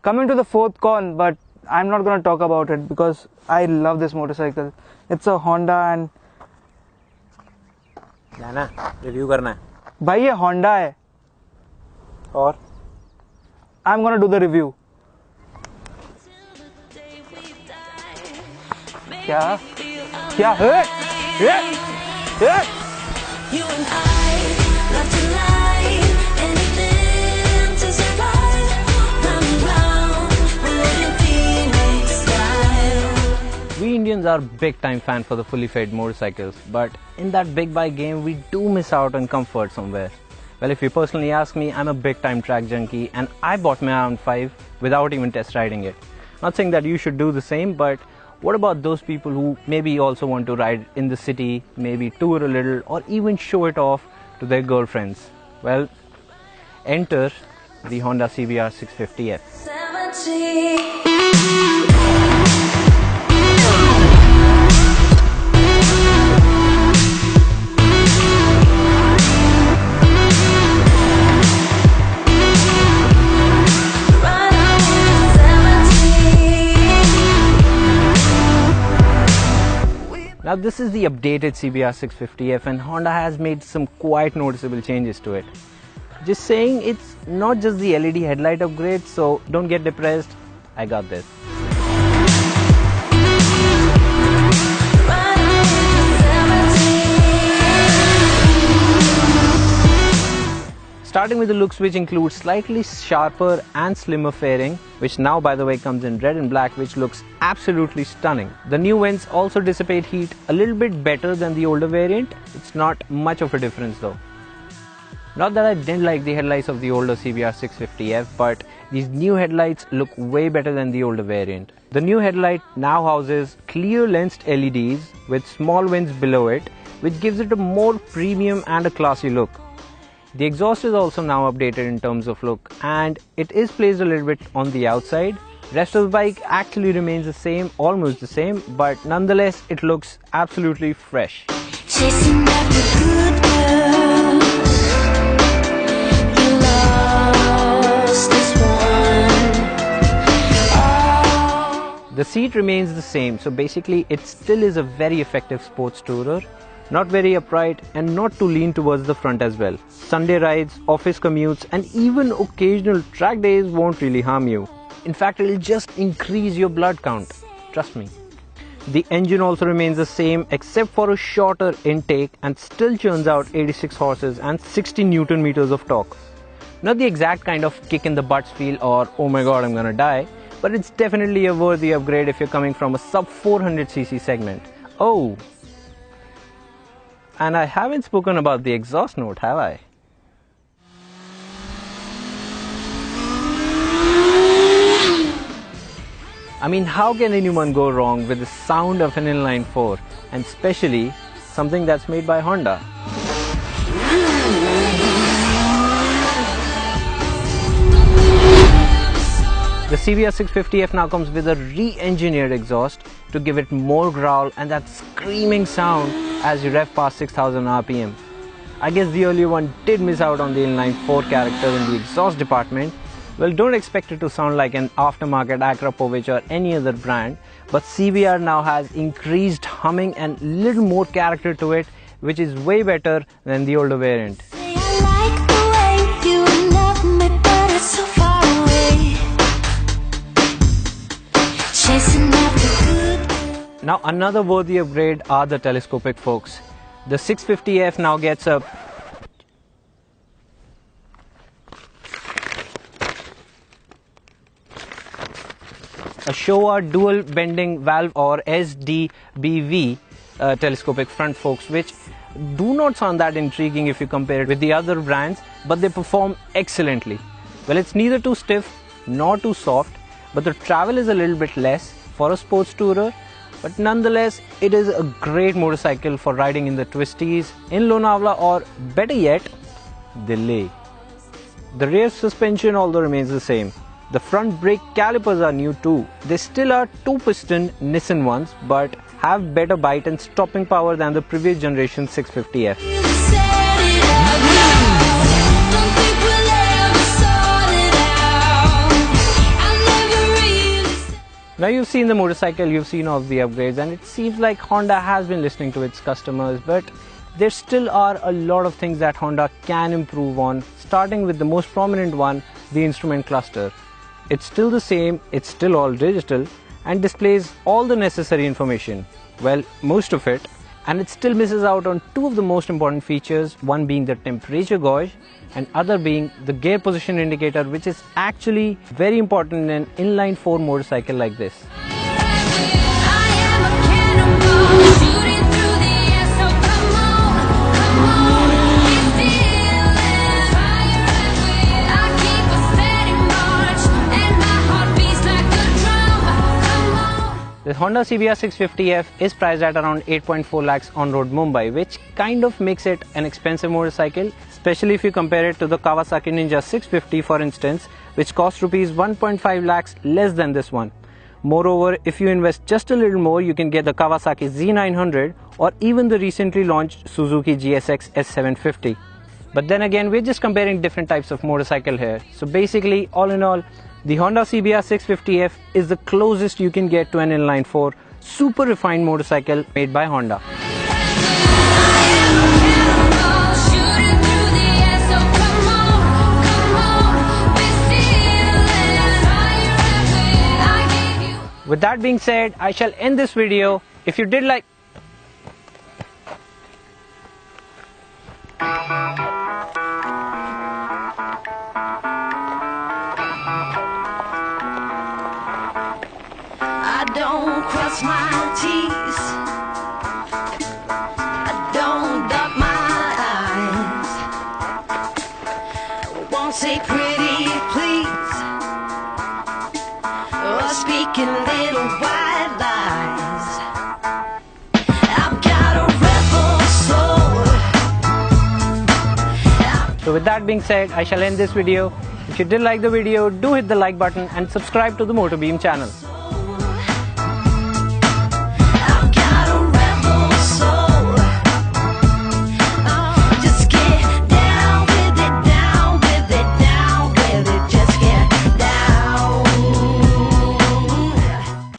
Coming to the fourth con, but I'm not going to talk about it because I love this motorcycle. It's a Honda and ना review करना है भाई ये Honda है और I'm going to do the review. क्या क्या है You and I love to lie, anything to survive. Run around, living Phoenix style. We Indians are big time fan for the fully fed motorcycles, but in that big bike game we do miss out on comfort somewhere. Well, if you personally ask me, I'm a big time track junkie and I bought my R15 without even test riding it. Not saying that you should do the same, but what about those people who maybe also want to ride in the city, maybe tour a little or even show it off to their girlfriends? Well, enter the Honda CBR 650F. 70. Now this is the updated CBR 650F and Honda has made some quite noticeable changes to it. Just saying, it's not just the LED headlight upgrade, so don't get depressed, I got this. Starting with the looks, which includes slightly sharper and slimmer fairing, which now by the way comes in red and black, which looks absolutely stunning. The new vents also dissipate heat a little bit better than the older variant. It's not much of a difference though. Not that I didn't like the headlights of the older CBR 650F, but these new headlights look way better than the older variant. The new headlight now houses clear lensed LEDs with small vents below it, which gives it a more premium and a classy look. The exhaust is also now updated in terms of look and it is placed a little bit on the outside. Rest of the bike actually remains the same, almost the same, but nonetheless it looks absolutely fresh. Chasing after good girls, you lost this one. Oh. The seat remains the same, so basically it still is a very effective sports tourer. Not very upright and not too lean towards the front as well. Sunday rides, office commutes and even occasional track days won't really harm you. In fact, it'll just increase your blood count. Trust me. The engine also remains the same except for a shorter intake and still churns out 86 horses and 60 Newton meters of torque. Not the exact kind of kick in the butts feel or oh my god I'm gonna die, but it's definitely a worthy upgrade if you're coming from a sub 400cc segment. Oh! And I haven't spoken about the exhaust note, have I? I mean, how can anyone go wrong with the sound of an inline 4 and especially something that's made by Honda? The CBR 650F now comes with a re-engineered exhaust to give it more growl and that screaming sound as you rev past 6000 RPM. I guess the earlier one did miss out on the inline 4 character in the exhaust department. Well, don't expect it to sound like an aftermarket Akrapovic or any other brand, but CBR now has increased humming and little more character to it, which is way better than the older variant. Now another worthy upgrade are the telescopic forks. The 650F now gets a Showa dual bending valve or SDBV telescopic front forks, which do not sound that intriguing if you compare it with the other brands, but they perform excellently. Well, it's neither too stiff nor too soft, but the travel is a little bit less for a sports tourer. But nonetheless, it is a great motorcycle for riding in the twisties, in Lonavala or better yet, Delhi. The rear suspension although remains the same. The front brake calipers are new too. They still are 2-piston Nissan ones but have better bite and stopping power than the previous generation 650F. Now you've seen the motorcycle, you've seen all of the upgrades, and it seems like Honda has been listening to its customers, but there still are a lot of things that Honda can improve on, starting with the most prominent one, the instrument cluster. It's still the same, it's still all digital and displays all the necessary information. Well, most of it. And it still misses out on two of the most important features, one being the temperature gauge and other being the gear position indicator, which is actually very important in an inline 4 motorcycle like this. The Honda CBR 650F is priced at around 8.4 lakhs on road Mumbai, which kind of makes it an expensive motorcycle, especially if you compare it to the Kawasaki Ninja 650 for instance, which costs rupees 1.5 lakhs less than this one. Moreover, if you invest just a little more, you can get the Kawasaki Z900 or even the recently launched Suzuki GSX S750. But then again, we're just comparing different types of motorcycle here. So basically, all in all, the Honda CBR 650F is the closest you can get to an inline 4 super refined motorcycle made by Honda. With that being said, I shall end this video. If you did like I don't cross my T's, I don't dot my I's, won't say pretty please, or speaking little white lies. I've got a rebel soul. So with that being said, I shall end this video. If you did like the video, do hit the like button and subscribe to the Motorbeam channel.